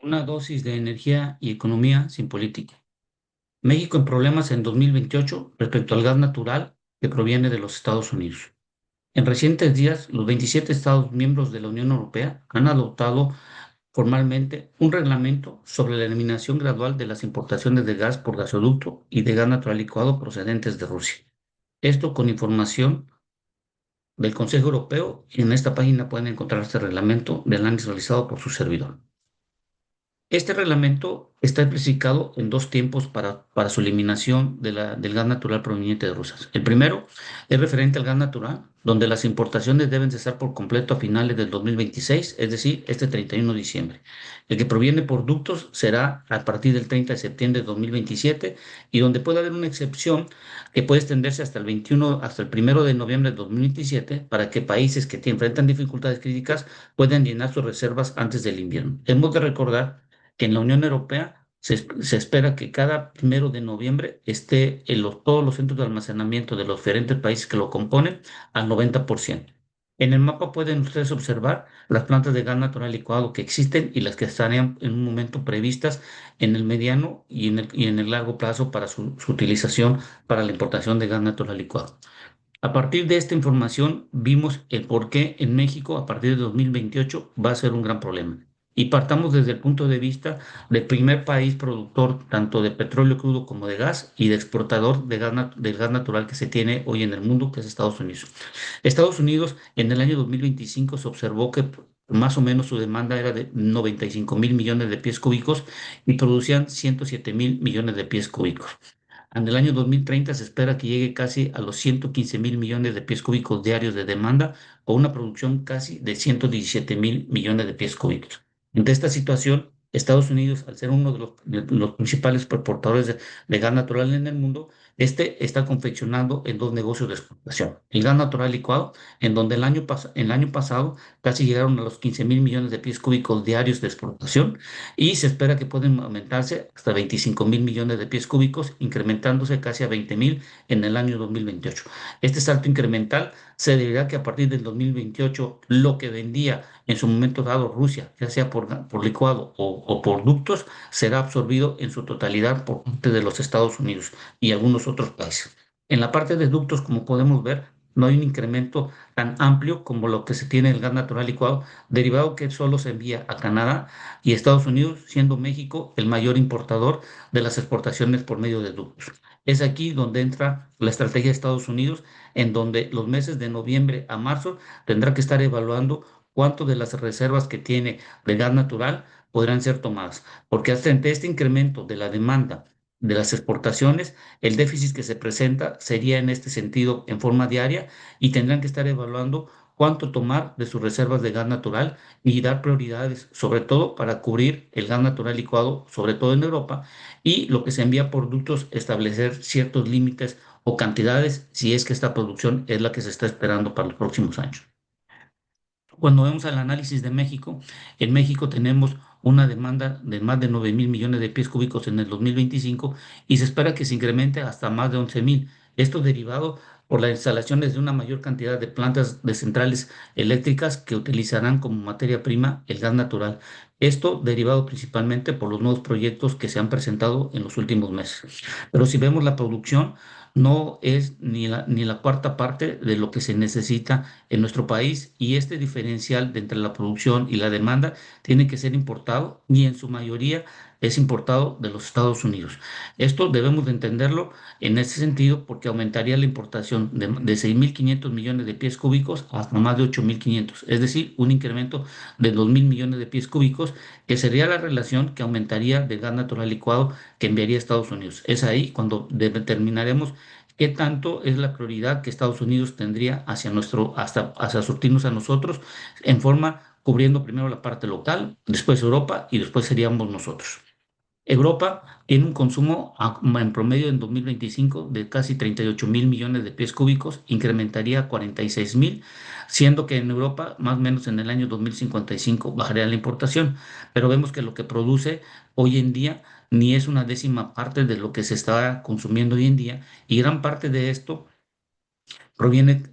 Una dosis de energía y economía sin política. México en problemas en 2028 respecto al gas natural que proviene de los Estados Unidos. En recientes días, los 27 Estados miembros de la Unión Europea han adoptado formalmente un reglamento sobre la eliminación gradual de las importaciones de gas por gasoducto y de gas natural licuado procedentes de Rusia. Esto con información del Consejo Europeo, y en esta página pueden encontrar este reglamento de análisis realizado por su servidor. Este reglamento está especificado en dos tiempos para su eliminación del gas natural proveniente de Rusia. El primero es referente al gas natural, donde las importaciones deben cesar por completo a finales del 2026, es decir, este 31 de diciembre. El que proviene por ductos será a partir del 30 de septiembre de 2027 y donde puede haber una excepción que puede extenderse hasta el 21, hasta el 1 de noviembre de 2027 para que países que enfrentan dificultades críticas puedan llenar sus reservas antes del invierno. Hemos de recordar que en la Unión Europea se espera que cada 1 de noviembre esté todos los centros de almacenamiento de los diferentes países que lo componen al 90%. En el mapa pueden ustedes observar las plantas de gas natural licuado que existen y las que estarían en un momento previstas en el mediano y en el largo plazo para su utilización para la importación de gas natural licuado. A partir de esta información vimos el por qué en México a partir de 2028 va a ser un gran problema. Y partamos desde el punto de vista del primer país productor tanto de petróleo crudo como de gas y de exportador del gas natural que se tiene hoy en el mundo, que es Estados Unidos. Estados Unidos en el año 2025 se observó que más o menos su demanda era de 95 mil millones de pies cúbicos y producían 107 mil millones de pies cúbicos. En el año 2030 se espera que llegue casi a los 115 mil millones de pies cúbicos diarios de demanda o una producción casi de 117 mil millones de pies cúbicos. Ante esta situación, Estados Unidos, al ser uno de los principales exportadores de gas natural en el mundo, este está confeccionando en dos negocios de exportación. El gas natural licuado, en donde el año pasado casi llegaron a los 15 mil millones de pies cúbicos diarios de exportación y se espera que pueden aumentarse hasta 25 mil millones de pies cúbicos, incrementándose casi a 20 mil en el año 2028. Este salto incremental se deberá que a partir del 2028 lo que vendía en su momento dado Rusia, ya sea por licuado o por ductos, será absorbido en su totalidad por parte de los Estados Unidos y algunos otros países. En la parte de ductos, como podemos ver, no hay un incremento tan amplio como lo que se tiene en el gas natural licuado, derivado que solo se envía a Canadá y Estados Unidos, siendo México el mayor importador de las exportaciones por medio de ductos. Es aquí donde entra la estrategia de Estados Unidos, en donde los meses de noviembre a marzo tendrá que estar evaluando cuánto de las reservas que tiene de gas natural podrán ser tomadas, porque hasta ante este incremento de la demanda de las exportaciones, el déficit que se presenta sería en este sentido en forma diaria y tendrán que estar evaluando cuánto tomar de sus reservas de gas natural y dar prioridades, sobre todo para cubrir el gas natural licuado, sobre todo en Europa, y lo que se envía por ductos, establecer ciertos límites o cantidades si es que esta producción es la que se está esperando para los próximos años. Cuando vemos el análisis de México, en México tenemos una demanda de más de 9 mil millones de pies cúbicos en el 2025 y se espera que se incremente hasta más de 11 mil. Esto derivado por las instalaciones de una mayor cantidad de plantas de centrales eléctricas que utilizarán como materia prima el gas natural. Esto derivado principalmente por los nuevos proyectos que se han presentado en los últimos meses. Pero si vemos la producción, no es ni la cuarta parte de lo que se necesita en nuestro país y este diferencial de entre la producción y la demanda tiene que ser importado y en su mayoría es importado de los Estados Unidos. Esto debemos de entenderlo en ese sentido porque aumentaría la importación de 6.500 millones de pies cúbicos hasta más de 8.500, es decir, un incremento de 2.000 millones de pies cúbicos, que sería la relación que aumentaría de gas natural licuado que enviaría a Estados Unidos. Es ahí cuando determinaremos qué tanto es la prioridad que Estados Unidos tendría hacia surtirnos a nosotros en forma cubriendo primero la parte local, después Europa y después seríamos nosotros. Europa tiene un consumo en promedio en 2025 de casi 38 mil millones de pies cúbicos, incrementaría a 46 mil, siendo que en Europa, más o menos en el año 2055, bajaría la importación. Pero vemos que lo que produce hoy en día ni es una décima parte de lo que se está consumiendo hoy en día, y gran parte de esto proviene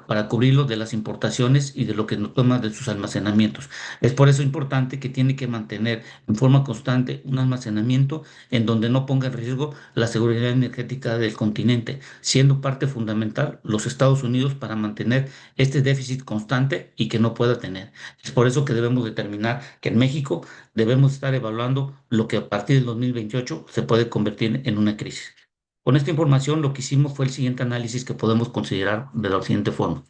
para cubrirlo de las importaciones y de lo que nos toma de sus almacenamientos. Es por eso importante que tiene que mantener en forma constante un almacenamiento en donde no ponga en riesgo la seguridad energética del continente, siendo parte fundamental los Estados Unidos para mantener este déficit constante y que no pueda tener. Es por eso que debemos determinar que en México debemos estar evaluando lo que a partir del 2028 se puede convertir en una crisis. Con esta información, lo que hicimos fue el siguiente análisis que podemos considerar de la siguiente forma.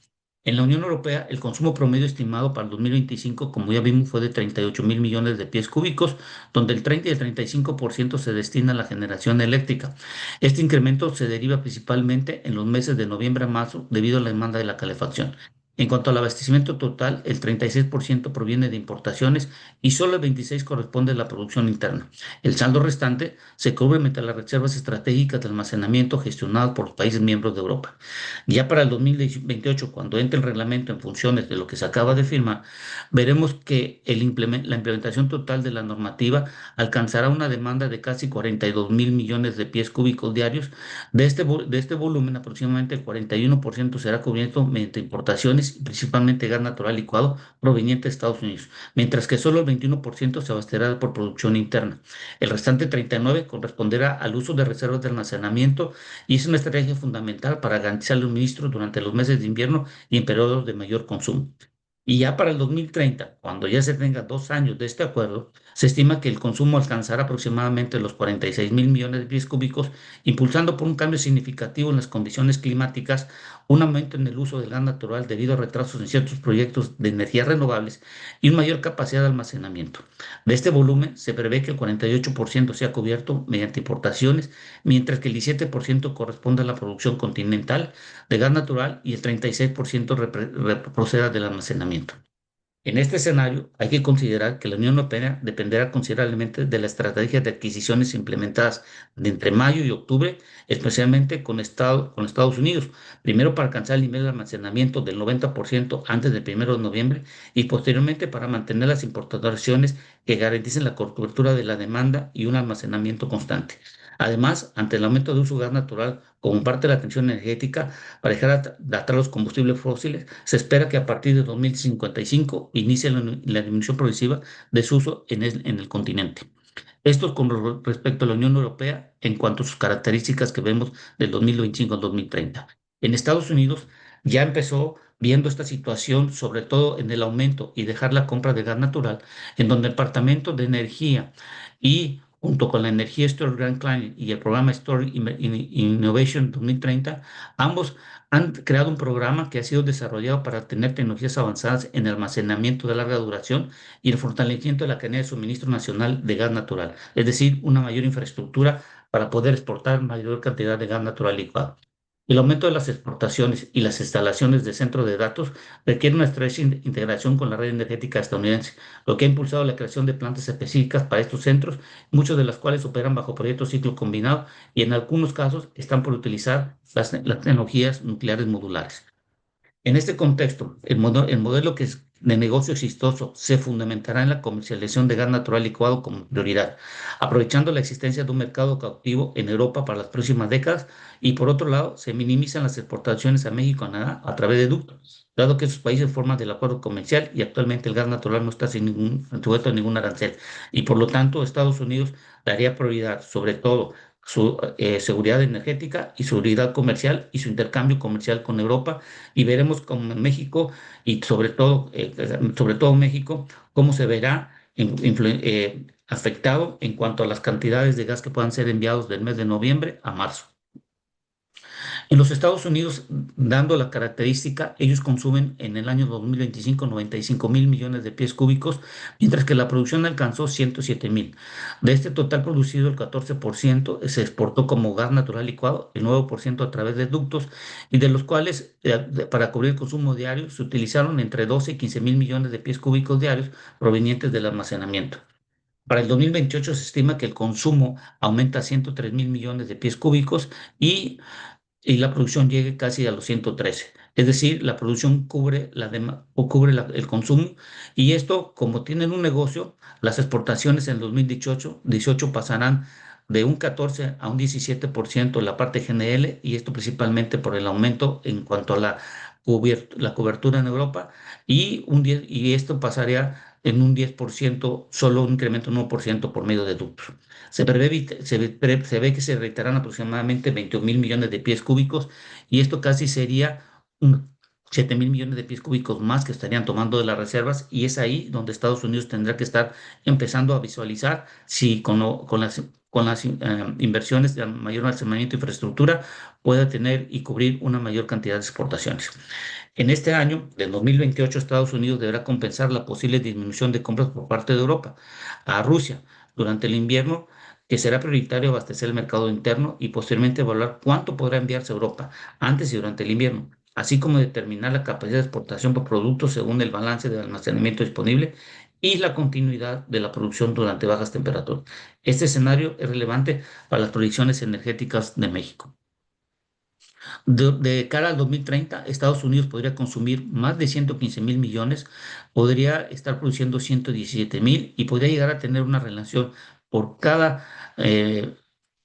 En la Unión Europea, el consumo promedio estimado para el 2025, como ya vimos, fue de 38 mil millones de pies cúbicos, donde el 30 y el 35% se destina a la generación eléctrica. Este incremento se deriva principalmente en los meses de noviembre a marzo debido a la demanda de la calefacción. En cuanto al abastecimiento total, el 36% proviene de importaciones y solo el 26% corresponde a la producción interna. El saldo restante se cubre mediante las reservas estratégicas de almacenamiento gestionadas por los países miembros de Europa. Ya para el 2028, cuando entre el reglamento en funciones de lo que se acaba de firmar, veremos que la implementación total de la normativa alcanzará una demanda de casi 42 mil millones de pies cúbicos diarios. De este volumen, aproximadamente el 41% será cubierto mediante importaciones, principalmente gas natural licuado proveniente de Estados Unidos, mientras que solo el 21% se abastecerá por producción interna. El restante 39% corresponderá al uso de reservas de almacenamiento y es una estrategia fundamental para garantizar el suministro durante los meses de invierno y en periodos de mayor consumo. Y ya para el 2030, cuando ya se tenga 2 años de este acuerdo, se estima que el consumo alcanzará aproximadamente los 46 mil millones de pies cúbicos, impulsando por un cambio significativo en las condiciones climáticas, un aumento en el uso del gas natural debido a retrasos en ciertos proyectos de energías renovables y una mayor capacidad de almacenamiento. De este volumen, se prevé que el 48% sea cubierto mediante importaciones, mientras que el 17% corresponde a la producción continental de gas natural y el 36% proceda del almacenamiento. En este escenario, hay que considerar que la Unión Europea dependerá considerablemente de la estrategia de adquisiciones implementadas de entre mayo y octubre, especialmente con Estados Unidos, primero para alcanzar el nivel de almacenamiento del 90% antes del 1 de noviembre y posteriormente para mantener las importaciones que garanticen la cobertura de la demanda y un almacenamiento constante. Además, ante el aumento de uso de gas natural como parte de la tensión energética, para dejar de atrás los combustibles fósiles, se espera que a partir de 2055 inicie la disminución progresiva de su uso en el continente. Esto con respecto a la Unión Europea en cuanto a sus características que vemos del 2025 al 2030. En Estados Unidos ya empezó viendo esta situación, sobre todo en el aumento y dejar la compra de gas natural, en donde el Departamento de Energía y junto con la Energía Storage Grand Client y el programa Storage Innovation 2030, ambos han creado un programa que ha sido desarrollado para tener tecnologías avanzadas en almacenamiento de larga duración y el fortalecimiento de la cadena de suministro nacional de gas natural, es decir, una mayor infraestructura para poder exportar mayor cantidad de gas natural licuado. El aumento de las exportaciones y las instalaciones de centros de datos requiere una estrecha integración con la red energética estadounidense, lo que ha impulsado la creación de plantas específicas para estos centros, muchos de las cuales operan bajo proyectos ciclo combinado y en algunos casos están por utilizar las tecnologías nucleares modulares. En este contexto, el modelo de negocio exitoso se fundamentará en la comercialización de gas natural licuado como prioridad, aprovechando la existencia de un mercado cautivo en Europa para las próximas décadas y por otro lado, se minimizan las exportaciones a México y Canadá a través de ductos, dado que esos países forman del acuerdo comercial y actualmente el gas natural no está sujeto a ningún arancel y por lo tanto Estados Unidos daría prioridad sobre todo su seguridad energética y seguridad comercial y su intercambio comercial con Europa y veremos como en México y sobre todo México, cómo se verá afectado en cuanto a las cantidades de gas que puedan ser enviados del mes de noviembre a marzo. En los Estados Unidos, dando la característica, ellos consumen en el año 2025 95 mil millones de pies cúbicos, mientras que la producción alcanzó 107 mil. De este total producido, el 14% se exportó como gas natural licuado, el 9% a través de ductos, y de los cuales, para cubrir el consumo diario, se utilizaron entre 12 y 15 mil millones de pies cúbicos diarios provenientes del almacenamiento. Para el 2028 se estima que el consumo aumenta a 103 mil millones de pies cúbicos y la producción llegue casi a los 113. Es decir, la producción cubre, el consumo y esto, como tienen un negocio, las exportaciones en 2018 pasarán de un 14 a un 17% la parte GNL, y esto principalmente por el aumento en cuanto a la cobertura en Europa, y esto pasaría en un 10%, solo un incremento de un 1% por medio de ductos. Se ve que se requitarán aproximadamente 21.000 millones de pies cúbicos, y esto casi sería un 7.000 millones de pies cúbicos más que estarían tomando de las reservas, y es ahí donde Estados Unidos tendrá que estar empezando a visualizar si con las inversiones de mayor almacenamiento e infraestructura pueda tener y cubrir una mayor cantidad de exportaciones. En este año, del 2028, Estados Unidos deberá compensar la posible disminución de compras por parte de Europa a Rusia durante el invierno, que será prioritario abastecer el mercado interno y posteriormente evaluar cuánto podrá enviarse a Europa antes y durante el invierno, así como determinar la capacidad de exportación por productos según el balance de almacenamiento disponible y la continuidad de la producción durante bajas temperaturas. Este escenario es relevante para las proyecciones energéticas de México. De cara al 2030, Estados Unidos podría consumir más de 115.000 millones, podría estar produciendo 117.000, y podría llegar a tener una relación por cada eh,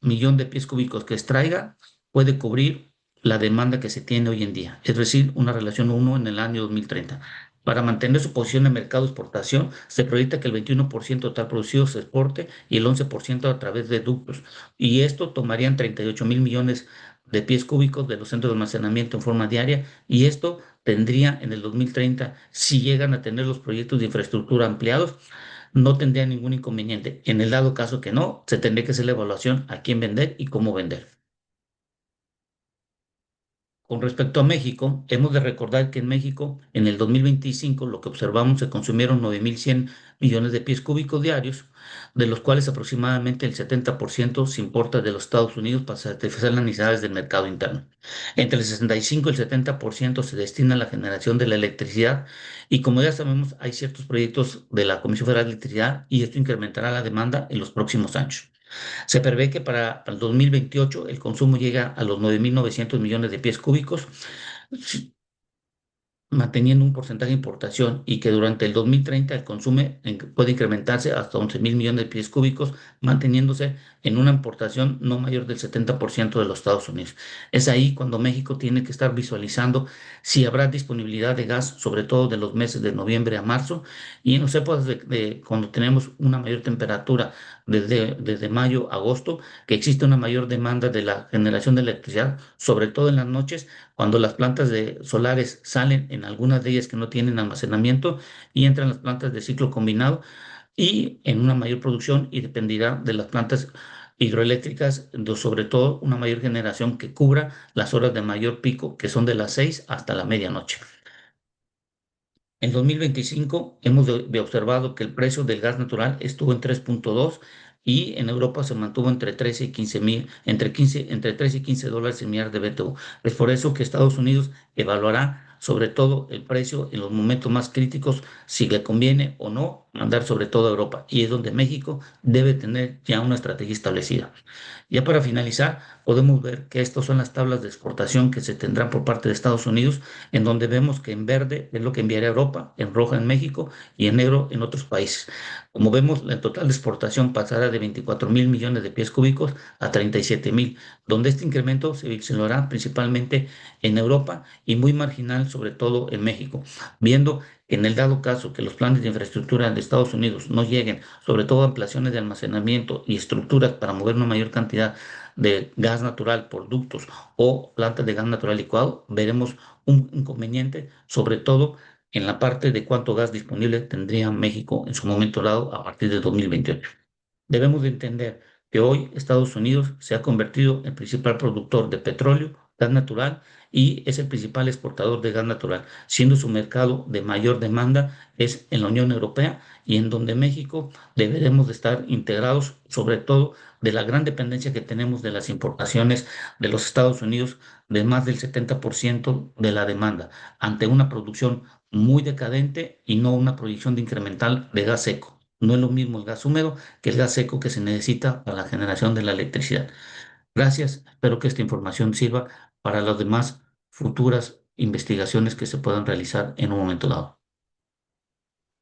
millón de pies cúbicos que extraiga, puede cubrir la demanda que se tiene hoy en día, es decir, una relación uno en el año 2030. Para mantener su posición en el mercado de exportación, se proyecta que el 21% total producido se exporte y el 11% a través de ductos. Y esto tomarían 38.000 millones de pies cúbicos de los centros de almacenamiento en forma diaria, y esto tendría en el 2030, si llegan a tener los proyectos de infraestructura ampliados, no tendría ningún inconveniente. En el dado caso que no, se tendría que hacer la evaluación a quién vender y cómo vender. Con respecto a México, hemos de recordar que en México, en el 2025, lo que observamos, se consumieron 9.100 millones de pies cúbicos diarios, de los cuales aproximadamente el 70% se importa de los Estados Unidos para satisfacer las necesidades del mercado interno. Entre el 65 y el 70% se destina a la generación de la electricidad, y como ya sabemos, hay ciertos proyectos de la Comisión Federal de Electricidad, y esto incrementará la demanda en los próximos años. Se prevé que para el 2028 el consumo llega a los 9.900 millones de pies cúbicos, manteniendo un porcentaje de importación, y que durante el 2030 el consumo puede incrementarse hasta 11.000 millones de pies cúbicos, manteniéndose en una importación no mayor del 70% de los Estados Unidos. Es ahí cuando México tiene que estar visualizando si habrá disponibilidad de gas, sobre todo de los meses de noviembre a marzo, y en las épocas cuando tenemos una mayor temperatura desde mayo a agosto, que existe una mayor demanda de la generación de electricidad, sobre todo en las noches, cuando las plantas de solares salen, en algunas de ellas que no tienen almacenamiento, y entran las plantas de ciclo combinado, y en una mayor producción, y dependerá de las plantas hidroeléctricas, sobre todo una mayor generación que cubra las horas de mayor pico, que son de las 6 hasta la medianoche. En 2025 hemos de observado que el precio del gas natural estuvo en 3.2, y en Europa se mantuvo entre 13 y 15 mil, entre 13 y 15 dólares el millar de BTU. Es por eso que Estados Unidos evaluará sobre todo el precio en los momentos más críticos, si le conviene o no mandar sobre todo a Europa, y es donde México debe tener ya una estrategia establecida. Ya para finalizar, podemos ver que estas son las tablas de exportación que se tendrán por parte de Estados Unidos, en donde vemos que en verde es lo que enviaría a Europa, en roja en México y en negro en otros países. Como vemos, el total de exportación pasará de 24.000 millones de pies cúbicos a 37.000, donde este incremento se lo hará principalmente en Europa y muy marginal sobre todo en México, viendo que en el dado caso que los planes de infraestructura de Estados Unidos no lleguen, sobre todo ampliaciones de almacenamiento y estructuras para mover una mayor cantidad de gas natural por ductos o plantas de gas natural licuado, veremos un inconveniente, sobre todo en la parte de cuánto gas disponible tendría México en su momento dado a partir de 2028. Debemos de entender que hoy Estados Unidos se ha convertido en principal productor de petróleo, gas natural, y es el principal exportador de gas natural, siendo su mercado de mayor demanda es en la Unión Europea, y en donde México deberemos de estar integrados, sobre todo de la gran dependencia que tenemos de las importaciones de los Estados Unidos, de más del 70% de la demanda, ante una producción muy decadente y no una proyección de incremental de gas seco. No es lo mismo el gas húmedo que el gas seco que se necesita para la generación de la electricidad. Gracias, espero que esta información sirva para las demás futuras investigaciones que se puedan realizar en un momento dado.